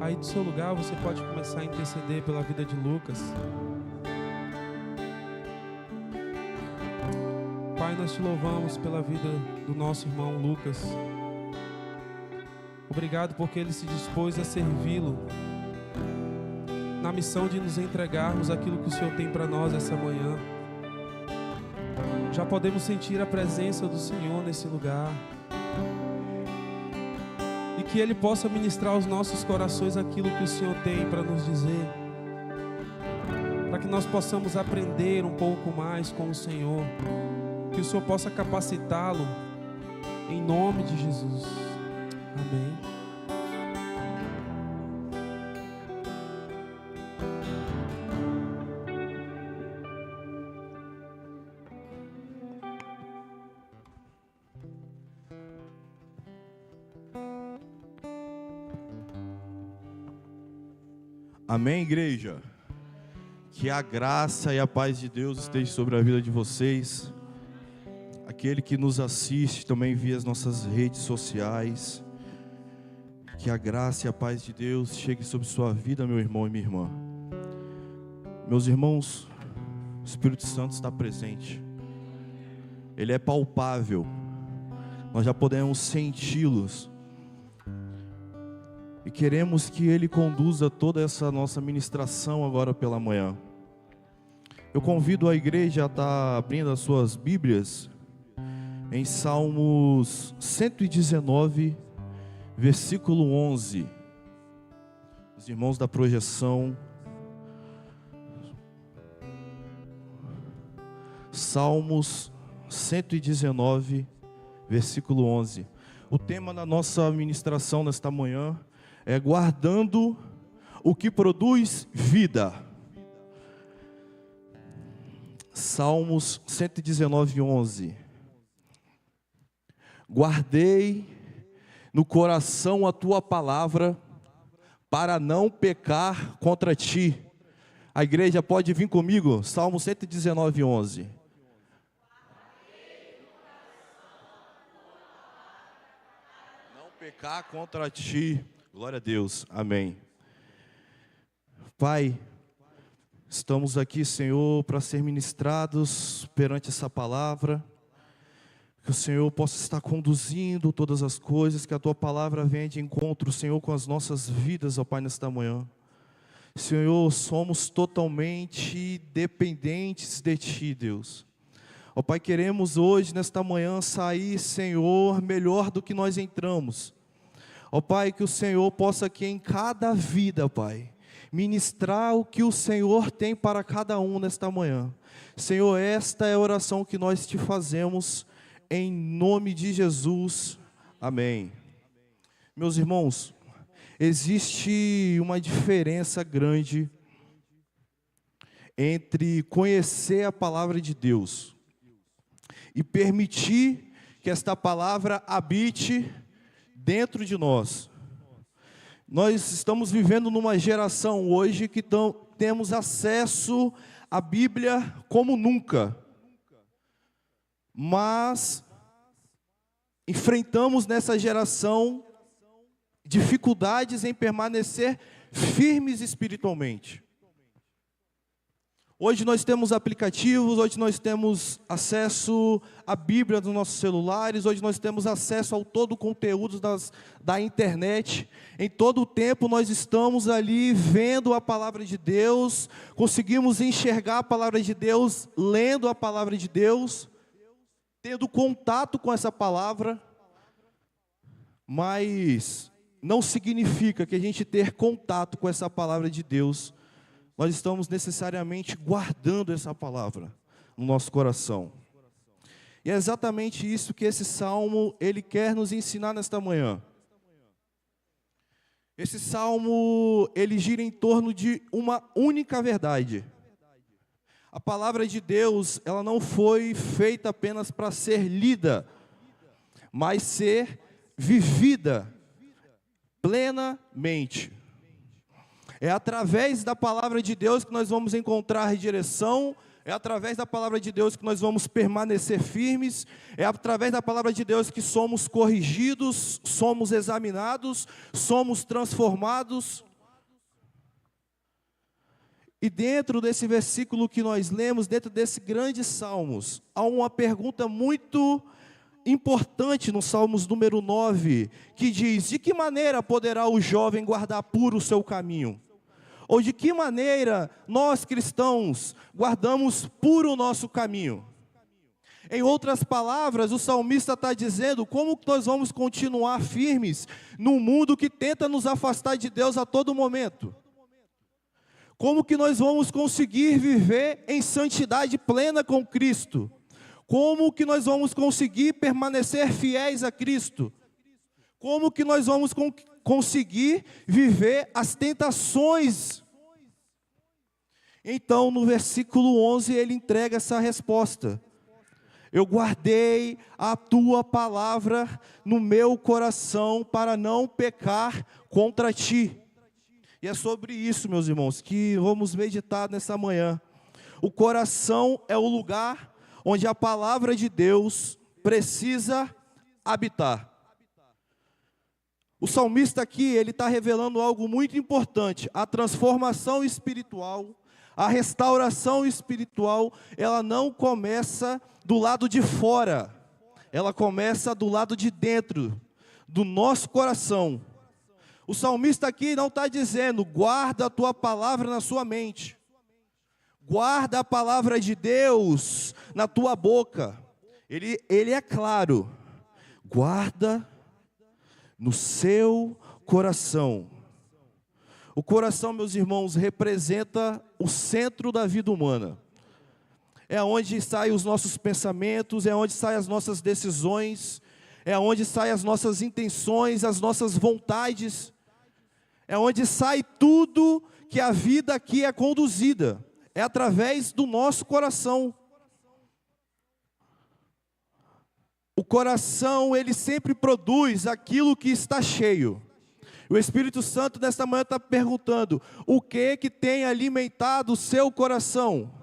Aí do seu lugar você pode começar a interceder pela vida de Lucas. Pai, nós te louvamos pela vida do nosso irmão Lucas. Obrigado porque ele se dispôs a servi-lo na missão de nos entregarmos aquilo que o Senhor tem para nós essa manhã. Já podemos sentir a presença do Senhor nesse lugar. E que Ele possa ministrar aos nossos corações aquilo que o Senhor tem para nos dizer. Para que nós possamos aprender um pouco mais com o Senhor. Que o Senhor possa capacitá-lo em nome de Jesus. Amém. Amém, igreja? Que a graça e a paz de Deus esteja sobre a vida de vocês. Aquele que nos assiste também via as nossas redes sociais. Que a graça e a paz de Deus chegue sobre sua vida, meu irmão e minha irmã. Meus irmãos, o Espírito Santo está presente. Ele é palpável. Nós já podemos senti-los. E queremos que Ele conduza toda essa nossa ministração agora pela manhã. Eu convido a igreja a estar abrindo as suas Bíblias em Salmos 119, versículo 11. Os irmãos da projeção. Salmos 119, versículo 11. O tema da nossa ministração nesta manhã é guardando o que produz vida. Salmos 119, 11. Guardei no coração a tua palavra, para não pecar contra ti. A igreja pode vir comigo? Salmo 119, 11. Não pecar contra ti. Glória a Deus, amém. Pai, estamos aqui, Senhor, para ser ministrados perante essa palavra. Que o Senhor possa estar conduzindo todas as coisas, que a Tua palavra venha de encontro, Senhor, com as nossas vidas, ó Pai, nesta manhã. Senhor, somos totalmente dependentes de Ti, Deus. Ó Pai, queremos hoje, nesta manhã, sair, Senhor, melhor do que nós entramos. Ó Pai, que o Senhor possa aqui em cada vida, Pai, ministrar o que o Senhor tem para cada um nesta manhã. Senhor, esta é a oração que nós te fazemos, em nome de Jesus, amém. Meus irmãos, existe uma diferença grande entre conhecer a palavra de Deus e permitir que esta palavra habite dentro de nós. Nós estamos vivendo numa geração hoje que temos acesso à Bíblia como nunca. Mas enfrentamos nessa geração dificuldades em permanecer firmes espiritualmente. Hoje nós temos aplicativos, hoje nós temos acesso à Bíblia nos nossos celulares, hoje nós temos acesso ao todo o conteúdo da internet. Em todo o tempo nós estamos ali vendo a palavra de Deus, conseguimos enxergar a palavra de Deus, lendo a palavra de Deus, tendo contato com essa palavra, mas não significa que a gente ter contato com essa palavra de Deus, nós estamos necessariamente guardando essa palavra no nosso coração. E é exatamente isso que esse salmo, ele quer nos ensinar nesta manhã. Esse salmo, ele gira em torno de uma única verdade. A palavra de Deus, ela não foi feita apenas para ser lida, mas ser vivida plenamente. É através da palavra de Deus que nós vamos encontrar direção, é através da palavra de Deus que nós vamos permanecer firmes, é através da palavra de Deus que somos corrigidos, somos examinados, somos transformados. E dentro desse versículo que nós lemos, dentro desse grande Salmos, há uma pergunta muito importante no Salmos número 9, que diz: de que maneira poderá o jovem guardar puro o seu caminho? Ou de que maneira nós cristãos guardamos puro o nosso caminho? Em outras palavras, o salmista está dizendo como nós vamos continuar firmes num mundo que tenta nos afastar de Deus a todo momento. Como que nós vamos conseguir viver em santidade plena com Cristo? Como que nós vamos conseguir permanecer fiéis a Cristo? Como que nós vamos conseguir viver as tentações? Então, no versículo 11, ele entrega essa resposta. Eu guardei a tua palavra no meu coração para não pecar contra ti. E é sobre isso, meus irmãos, que vamos meditar nessa manhã. O coração é o lugar onde a palavra de Deus precisa habitar. O salmista aqui, ele está revelando algo muito importante. A transformação espiritual, a restauração espiritual, ela não começa do lado de fora. Ela começa do lado de dentro, do nosso coração. O salmista aqui não está dizendo, guarda a tua palavra na sua mente. Guarda a palavra de Deus na tua boca. Ele é claro. Guarda no seu coração. O coração, meus irmãos, representa o centro da vida humana. É onde saem os nossos pensamentos, é onde saem as nossas decisões, é onde saem as nossas intenções, as nossas vontades. É onde sai tudo que a vida aqui é conduzida. É através do nosso coração. O coração, ele sempre produz aquilo que está cheio. O Espírito Santo nesta manhã está perguntando, o que tem alimentado o seu coração?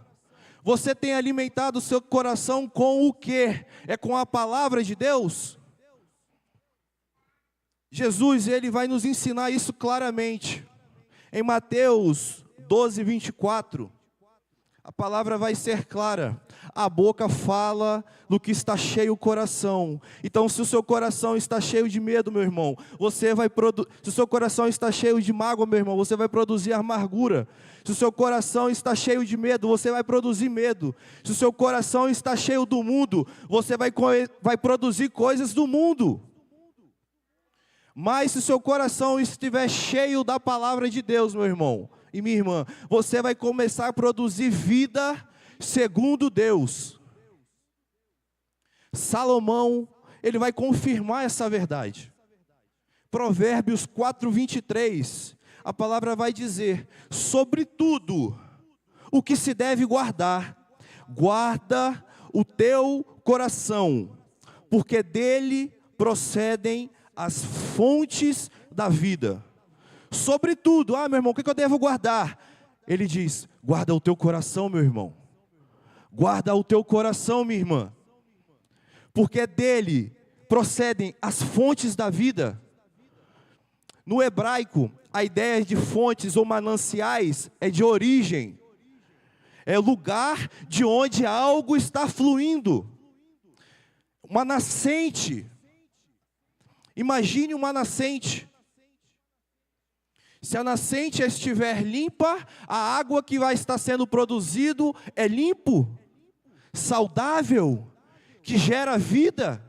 Você tem alimentado o seu coração com o quê? É com a palavra de Deus? Jesus, ele vai nos ensinar isso claramente. Em Mateus 12, 24, a palavra vai ser clara. A boca fala do que está cheio o coração. Então, se o seu coração está cheio de medo, meu irmão, se o seu coração está cheio de mágoa, meu irmão, você vai produzir amargura. Se o seu coração está cheio de medo, você vai produzir medo. Se o seu coração está cheio do mundo, você vai produzir coisas do mundo. Mas se o seu coração estiver cheio da palavra de Deus, meu irmão e minha irmã, você vai começar a produzir vida segundo Deus. Salomão, ele vai confirmar essa verdade. Provérbios 4:23, a palavra vai dizer, sobretudo o que se deve guardar, guarda o teu coração, porque dele procedem as fontes da vida. Sobretudo, meu irmão, o que eu devo guardar? Ele diz, guarda o teu coração, meu irmão. Guarda o teu coração, minha irmã. Porque dele procedem as fontes da vida. No hebraico, a ideia de fontes ou mananciais é de origem. É lugar de onde algo está fluindo. Uma nascente. Imagine uma nascente. Se a nascente estiver limpa, a água que vai estar sendo produzido é limpo, saudável, que gera vida.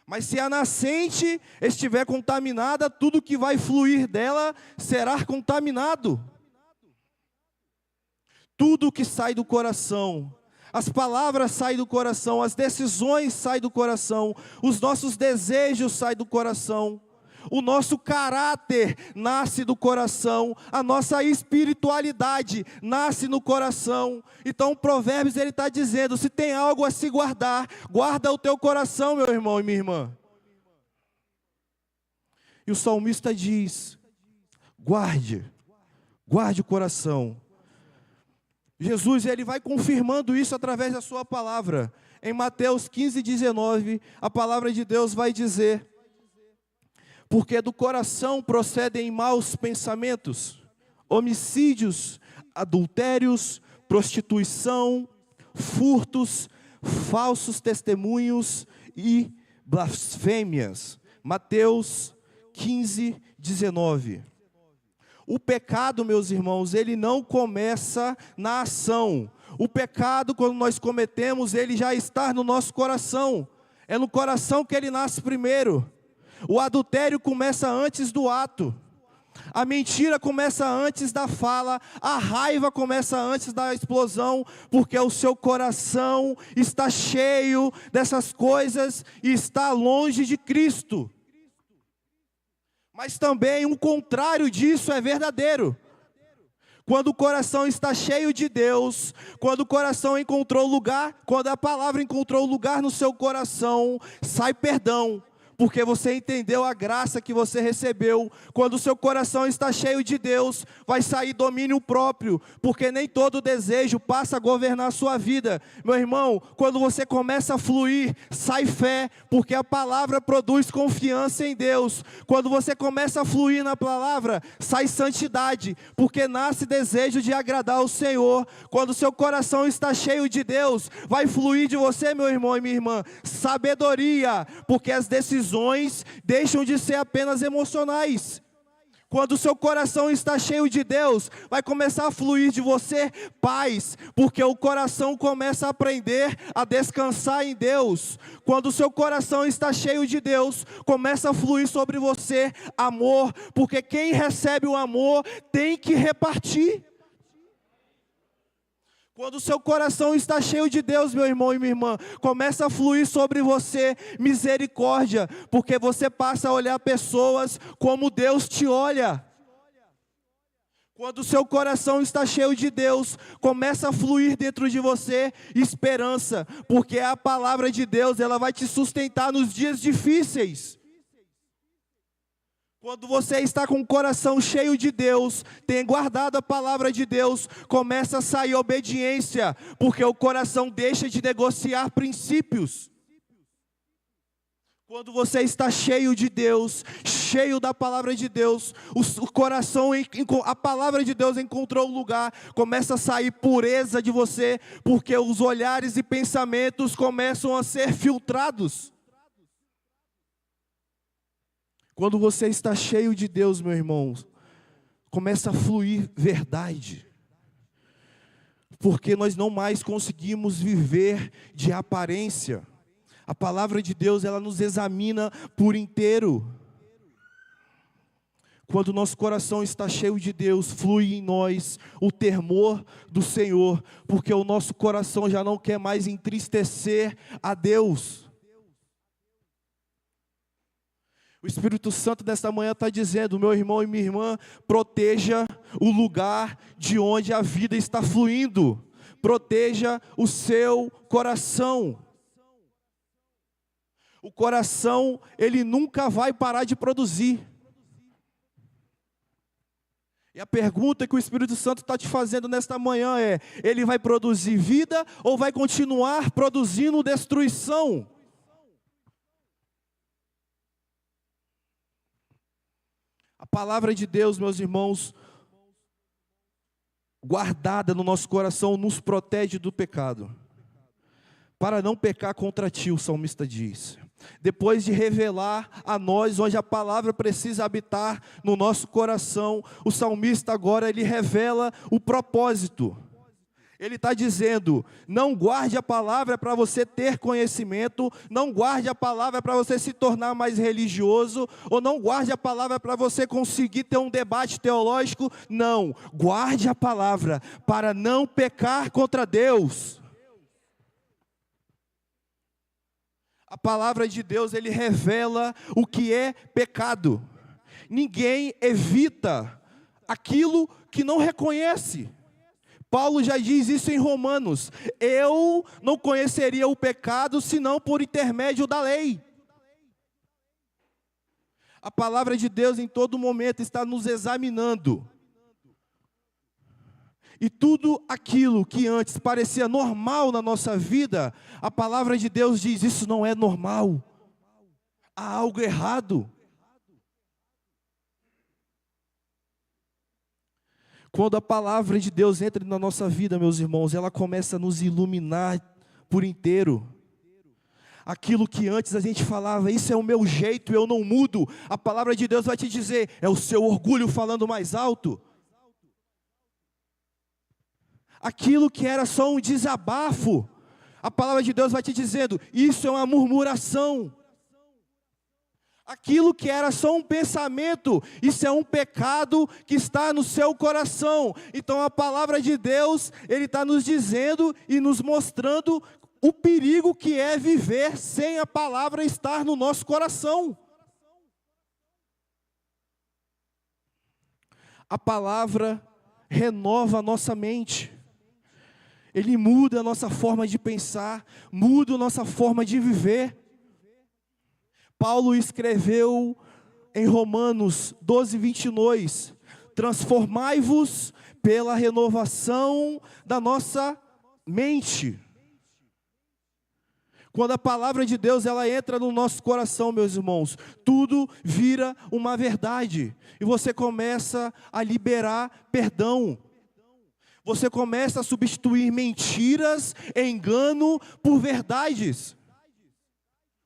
Mas se a nascente estiver contaminada, tudo que vai fluir dela será contaminado. Tudo que sai do coração, as palavras saem do coração, as decisões saem do coração, os nossos desejos saem do coração, o nosso caráter nasce do coração, a nossa espiritualidade nasce no coração. Então Provérbios ele está dizendo, se tem algo a se guardar, guarda o teu coração, meu irmão e minha irmã. E o salmista diz, guarde o coração. Jesus, ele vai confirmando isso através da sua palavra. Em Mateus 15:19, a palavra de Deus vai dizer, porque do coração procedem maus pensamentos. homicídios, adultérios, prostituição, furtos, falsos testemunhos e blasfêmias. Mateus 15, 19. O pecado, meus irmãos, ele não começa na ação. O pecado, quando nós cometemos, ele já está no nosso coração. É no coração que ele nasce primeiro. O adultério começa antes do ato. A mentira começa antes da fala. A raiva começa antes da explosão, porque o seu coração está cheio dessas coisas e está longe de Cristo. Mas também o contrário disso é verdadeiro. Quando o coração está cheio de Deus, quando o coração encontrou lugar, quando a palavra encontrou lugar no seu coração, sai perdão, porque você entendeu a graça que você recebeu. Quando o seu coração está cheio de Deus, vai sair domínio próprio, porque nem todo desejo passa a governar a sua vida. Meu irmão, quando você começa a fluir, sai fé, porque a palavra produz confiança em Deus. Quando você começa a fluir na palavra, sai santidade, porque nasce desejo de agradar ao Senhor. Quando o seu coração está cheio de Deus, vai fluir de você, meu irmão e minha irmã, sabedoria, porque as decisões deixam de ser apenas emocionais. Quando o seu coração está cheio de Deus, vai começar a fluir de você paz, porque o coração começa a aprender a descansar em Deus. Quando o seu coração está cheio de Deus, começa a fluir sobre você amor, porque quem recebe o amor tem que repartir. Quando o seu coração está cheio de Deus, meu irmão e minha irmã, começa a fluir sobre você misericórdia, porque você passa a olhar pessoas como Deus te olha. Quando o seu coração está cheio de Deus, começa a fluir dentro de você esperança, porque a palavra de Deus, ela vai te sustentar nos dias difíceis. Quando você está com o coração cheio de Deus, tem guardado a palavra de Deus, começa a sair obediência, porque o coração deixa de negociar princípios. Quando você está cheio de Deus, cheio da palavra de Deus, o coração, a palavra de Deus encontrou lugar, começa a sair pureza de você, porque os olhares e pensamentos começam a ser filtrados. Quando você está cheio de Deus, meu irmão, começa a fluir verdade. Porque nós não mais conseguimos viver de aparência. A palavra de Deus, ela nos examina por inteiro. Quando o nosso coração está cheio de Deus, flui em nós o temor do Senhor. Porque o nosso coração já não quer mais entristecer a Deus. O Espírito Santo desta manhã está dizendo, meu irmão e minha irmã, proteja o lugar de onde a vida está fluindo. Proteja o seu coração. O coração, ele nunca vai parar de produzir. E a pergunta que o Espírito Santo está te fazendo nesta manhã é, ele vai produzir vida ou vai continuar produzindo destruição? A palavra de Deus, meus irmãos, guardada no nosso coração, nos protege do pecado. Para não pecar contra ti, o salmista diz. Depois de revelar a nós onde a palavra precisa habitar no nosso coração, o salmista agora ele revela o propósito. Ele está dizendo, não guarde a palavra para você ter conhecimento, não guarde a palavra para você se tornar mais religioso, ou não guarde a palavra para você conseguir ter um debate teológico, não, guarde a palavra para não pecar contra Deus. A palavra de Deus, ele revela o que é pecado. Ninguém evita aquilo que não reconhece. Paulo já diz isso em Romanos, eu não conheceria o pecado senão por intermédio da lei. A palavra de Deus em todo momento está nos examinando. E tudo aquilo que antes parecia normal na nossa vida, a palavra de Deus diz, isso não é normal. Há algo errado. Quando a palavra de Deus entra na nossa vida, meus irmãos, ela começa a nos iluminar por inteiro. Aquilo que antes a gente falava, isso é o meu jeito, eu não mudo. A palavra de Deus vai te dizer, é o seu orgulho falando mais alto. Aquilo que era só um desabafo, a palavra de Deus vai te dizendo, isso é uma murmuração. Aquilo que era só um pensamento, isso é um pecado que está no seu coração. Então a palavra de Deus, Ele está nos dizendo e nos mostrando o perigo que é viver sem a palavra estar no nosso coração. A palavra renova a nossa mente. Ele muda a nossa forma de pensar, muda a nossa forma de viver. Paulo escreveu em Romanos 12, 22, transformai-vos pela renovação da nossa mente. Quando a palavra de Deus ela entra no nosso coração, meus irmãos, tudo vira uma verdade. E você começa a liberar perdão. Você começa a substituir mentiras, engano por verdades.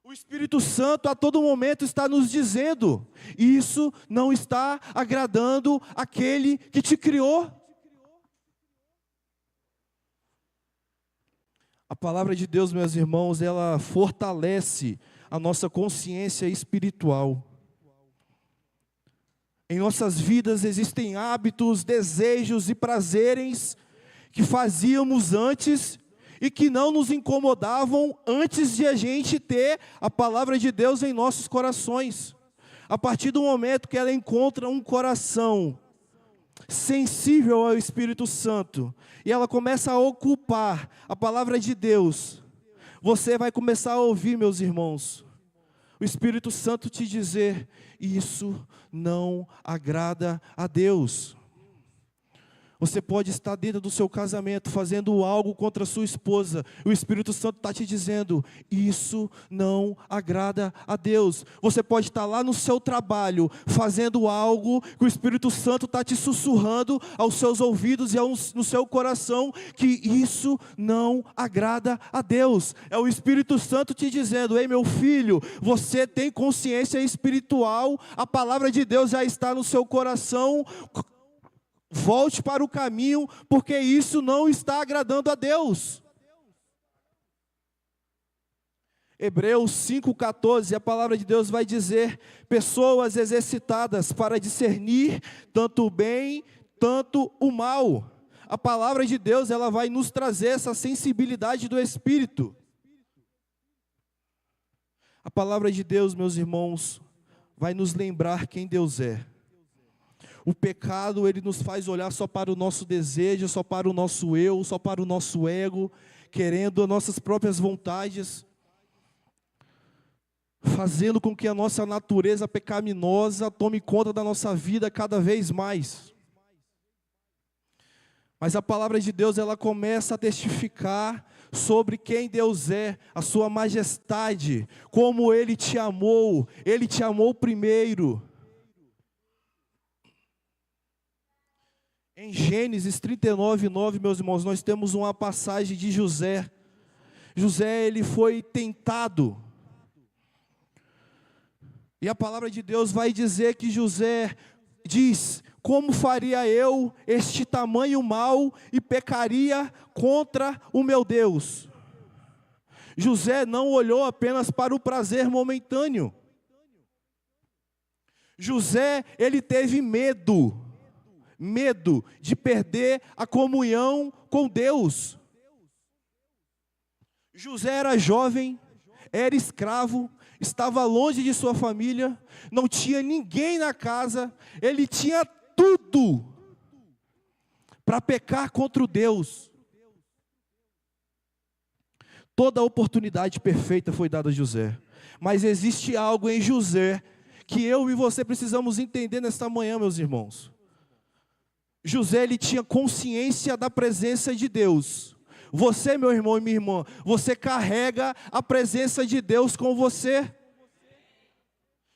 O Espírito Santo a todo momento está nos dizendo, isso não está agradando aquele que te criou. A palavra de Deus, meus irmãos, ela fortalece a nossa consciência espiritual. Em nossas vidas existem hábitos, desejos e prazeres que fazíamos antes e que não nos incomodavam antes de a gente ter a palavra de Deus em nossos corações. A partir do momento que ela encontra um coração sensível ao Espírito Santo, e ela começa a ocupar a palavra de Deus, você vai começar a ouvir, meus irmãos, o Espírito Santo te dizer, isso não agrada a Deus. Você pode estar dentro do seu casamento, fazendo algo contra a sua esposa. O Espírito Santo está te dizendo, isso não agrada a Deus. Você pode estar lá no seu trabalho, fazendo algo que o Espírito Santo está te sussurrando aos seus ouvidos e no seu coração, que isso não agrada a Deus. É o Espírito Santo te dizendo, ei meu filho, você tem consciência espiritual, a palavra de Deus já está no seu coração, volte para o caminho, porque isso não está agradando a Deus. Hebreus 5,14, a palavra de Deus vai dizer, pessoas exercitadas para discernir tanto o bem, tanto o mal. A palavra de Deus, ela vai nos trazer essa sensibilidade do Espírito. A palavra de Deus, meus irmãos, vai nos lembrar quem Deus é. O pecado, ele nos faz olhar só para o nosso desejo, só para o nosso eu, só para o nosso ego, querendo as nossas próprias vontades, fazendo com que a nossa natureza pecaminosa tome conta da nossa vida cada vez mais. Mas a palavra de Deus, ela começa a testificar sobre quem Deus é, a sua majestade, como Ele te amou primeiro. Em Gênesis 39:9, meus irmãos, nós temos uma passagem de José. José, ele foi tentado. E a palavra de Deus vai dizer que José diz, como faria eu este tamanho mal e pecaria contra o meu Deus? José não olhou apenas para o prazer momentâneo. José, ele teve medo de perder a comunhão com Deus. José era jovem, era escravo, estava longe de sua família, não tinha ninguém na casa, ele tinha tudo para pecar contra o Deus. Toda a oportunidade perfeita foi dada a José, mas existe algo em José que eu e você precisamos entender nesta manhã, meus irmãos. José, ele tinha consciência da presença de Deus. Você, meu irmão e minha irmã, você carrega a presença de Deus com você.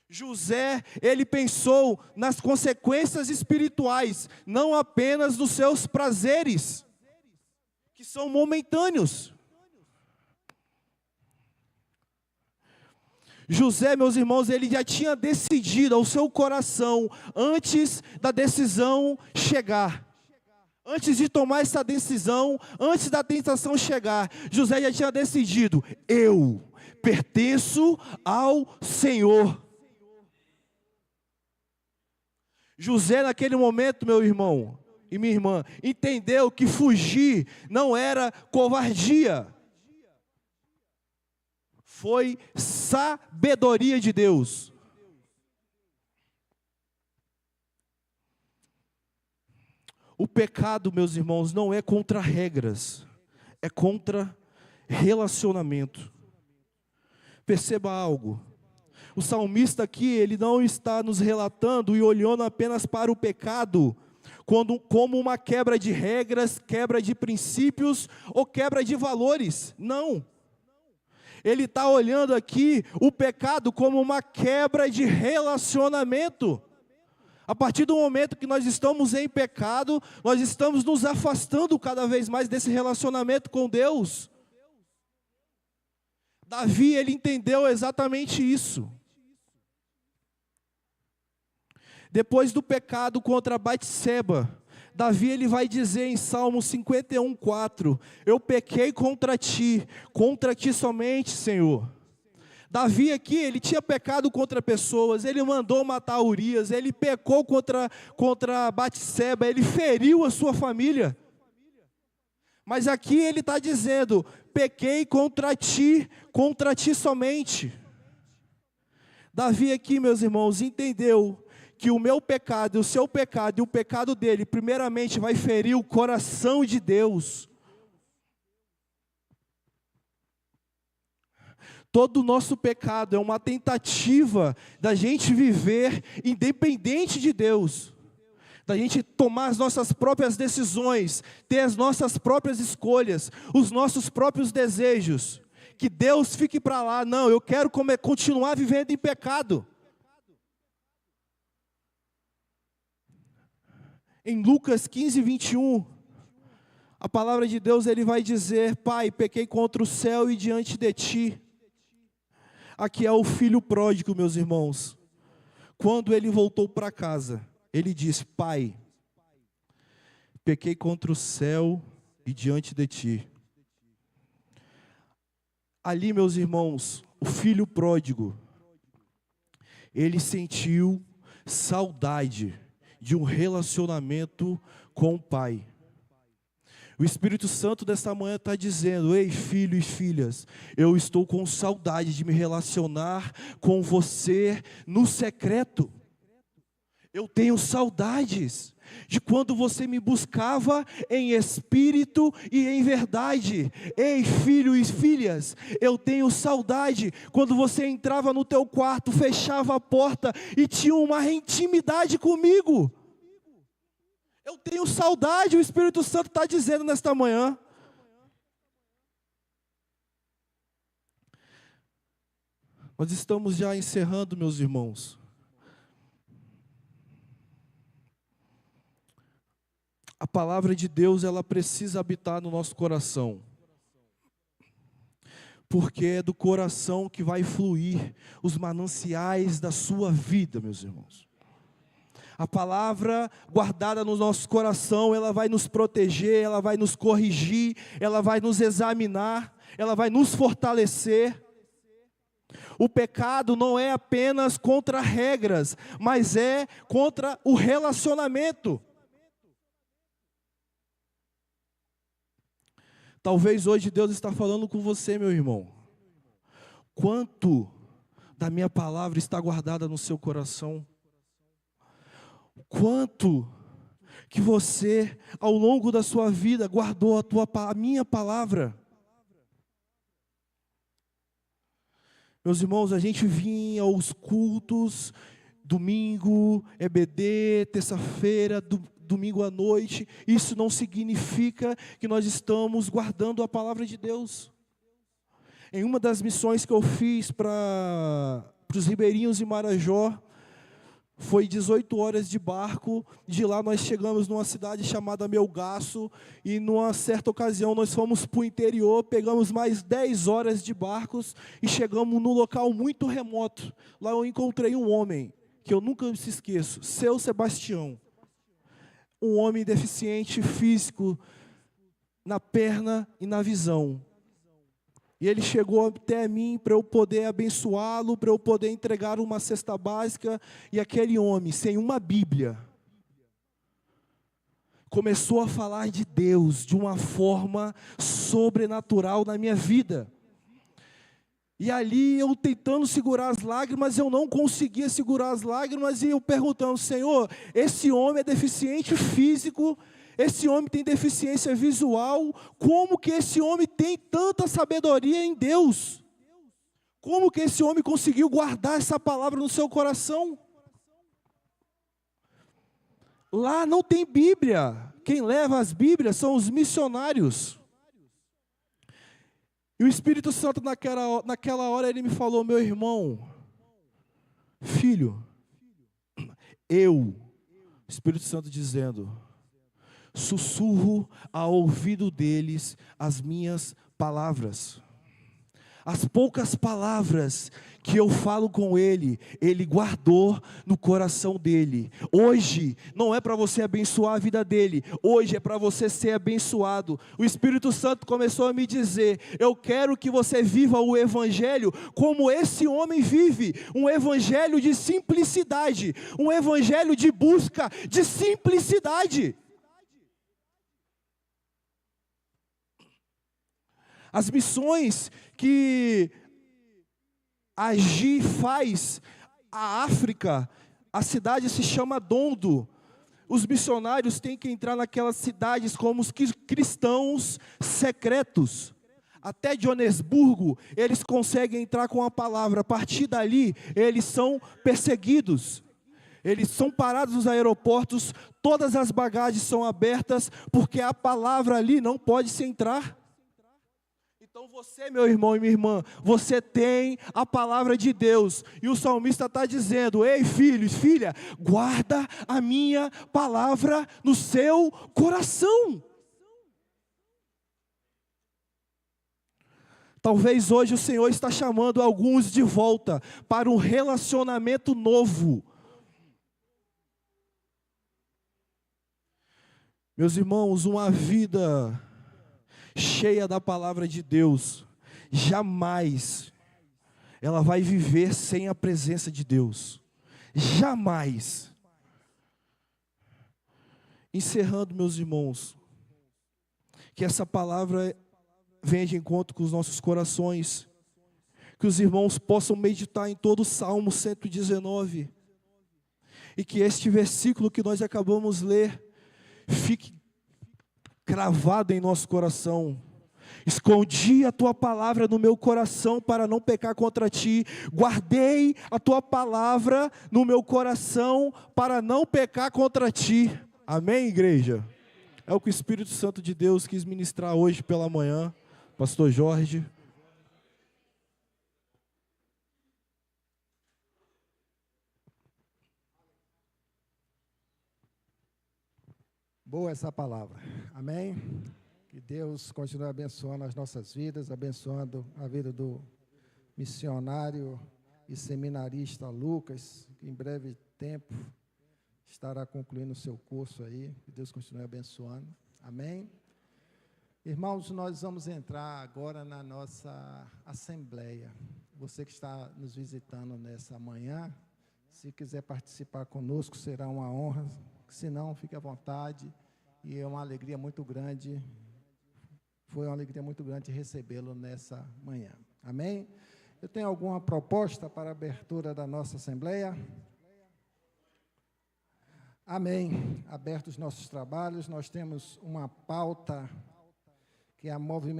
José, ele pensou nas consequências espirituais, não apenas nos seus prazeres, que são momentâneos. José, meus irmãos, ele já tinha decidido ao seu coração, antes da decisão chegar. Antes de tomar essa decisão, antes da tentação chegar, José já tinha decidido: eu pertenço ao Senhor. José, naquele momento, meu irmão e minha irmã, entendeu que fugir não era covardia. Foi sabedoria de Deus. O pecado, meus irmãos, não é contra regras, é contra relacionamento. Perceba algo. O salmista aqui, ele não está nos relatando e olhando apenas para o pecado como uma quebra de regras, quebra de princípios ou quebra de valores. Não. Ele está olhando aqui o pecado como uma quebra de relacionamento. A partir do momento que nós estamos em pecado, nós estamos nos afastando cada vez mais desse relacionamento com Deus. Davi, ele entendeu exatamente isso. Depois do pecado contra Batseba, Davi, ele vai dizer em Salmo 51:4, eu pequei contra ti somente, Senhor. Davi aqui, ele tinha pecado contra pessoas, ele mandou matar Urias, ele pecou contra Batseba, ele feriu a sua família. Mas aqui ele está dizendo, pequei contra ti somente. Davi aqui, meus irmãos, entendeu que o meu pecado, o seu pecado e o pecado dele, primeiramente vai ferir o coração de Deus. Todo o nosso pecado é uma tentativa da gente viver independente de Deus, da gente tomar as nossas próprias decisões, ter as nossas próprias escolhas, os nossos próprios desejos, que Deus fique para lá. Não, eu quero continuar vivendo em pecado. Em Lucas 15:21, a palavra de Deus, ele vai dizer, Pai, pequei contra o céu e diante de ti. Aqui é o filho pródigo, meus irmãos. Quando ele voltou para casa, ele disse, Pai, pequei contra o céu e diante de ti. Ali, meus irmãos, o filho pródigo, ele sentiu saudade de um relacionamento com o Pai. O Espírito Santo desta manhã está dizendo, ei filho e filhas, eu estou com saudade de me relacionar com você no secreto. Eu tenho saudades de quando você me buscava em espírito e em verdade. Ei, filho e filhas, eu tenho saudade quando você entrava no teu quarto, fechava a porta e tinha uma intimidade comigo. Eu tenho saudade, o Espírito Santo está dizendo nesta manhã. Nós estamos já encerrando, meus irmãos. A palavra de Deus, ela precisa habitar no nosso coração. Porque é do coração que vai fluir os mananciais da sua vida, meus irmãos. A palavra guardada no nosso coração, ela vai nos proteger, ela vai nos corrigir, ela vai nos examinar, ela vai nos fortalecer. O pecado não é apenas contra regras, mas é contra o relacionamento. Talvez hoje Deus está falando com você, meu irmão. Quanto da minha palavra está guardada no seu coração? Quanto que você, ao longo da sua vida, guardou a minha palavra? Meus irmãos, a gente vinha aos cultos, domingo, EBD, terça-feira, domingo à noite. Isso não significa que nós estamos guardando a palavra de Deus. Em uma das missões que eu fiz para os ribeirinhos em Marajó. Foi 18 horas de barco, de lá nós chegamos numa cidade chamada Melgaço, e numa certa ocasião nós fomos para o interior, pegamos mais 10 horas de barcos, e chegamos num local muito remoto. Lá eu encontrei um homem, que eu nunca me esqueço, Seu Sebastião. Um homem deficiente físico, na perna e na visão. E ele chegou até mim para eu poder abençoá-lo, para eu poder entregar uma cesta básica. E aquele homem, sem uma Bíblia, começou a falar de Deus de uma forma sobrenatural na minha vida. E ali eu tentando segurar as lágrimas, eu não conseguia segurar as lágrimas, e eu perguntando: Senhor, esse homem é deficiente físico, esse homem tem deficiência visual, como que esse homem tem tanta sabedoria em Deus? Como que esse homem conseguiu guardar essa palavra no seu coração? Lá não tem Bíblia, quem leva as Bíblias são os missionários. E o Espírito Santo naquela hora ele me falou: meu irmão, filho, o Espírito Santo dizendo, sussurro ao ouvido deles as minhas palavras. As poucas palavras que eu falo com ele, ele guardou no coração dele. Hoje não é para você abençoar a vida dele, hoje é para você ser abençoado. O Espírito Santo começou a me dizer: eu quero que você viva o evangelho como esse homem vive, um evangelho de simplicidade, um evangelho de busca de simplicidade. As missões que a AGI faz, a África, a cidade se chama Dondo. Os missionários têm que entrar naquelas cidades como os cristãos secretos. Até Joanesburgo, eles conseguem entrar com a palavra. A partir dali, eles são perseguidos. Eles são parados nos aeroportos, todas as bagagens são abertas, porque a palavra ali não pode se entrar. Então você, meu irmão e minha irmã, você tem a palavra de Deus, e o salmista está dizendo: ei filho, filha, guarda a minha palavra no seu coração. Talvez hoje o Senhor está chamando alguns de volta para um relacionamento novo. Meus irmãos, uma vida cheia da palavra de Deus, jamais ela vai viver sem a presença de Deus. Jamais. Encerrando, meus irmãos, que essa palavra venha de encontro com os nossos corações, que os irmãos possam meditar em todo o Salmo 119, e que este versículo que nós acabamos de ler fique cravado em nosso coração. Escondi a tua palavra no meu coração para não pecar contra ti. Guardei a tua palavra no meu coração para não pecar contra ti. Amém, igreja? É o que o Espírito Santo de Deus quis ministrar hoje pela manhã. Pastor Jorge. Boa essa palavra, amém? Que Deus continue abençoando as nossas vidas, abençoando a vida do missionário e seminarista Lucas, que em breve tempo estará concluindo o seu curso aí. Que Deus continue abençoando, amém? Irmãos, nós vamos entrar agora na nossa assembleia. Você que está nos visitando nessa manhã, se quiser participar conosco, será uma honra. Se não, fique à vontade, e é uma alegria muito grande, foi uma alegria muito grande recebê-lo nessa manhã. Amém? Eu tenho alguma proposta para a abertura da nossa assembleia? Amém. Abertos os nossos trabalhos, nós temos uma pauta que é a movimentação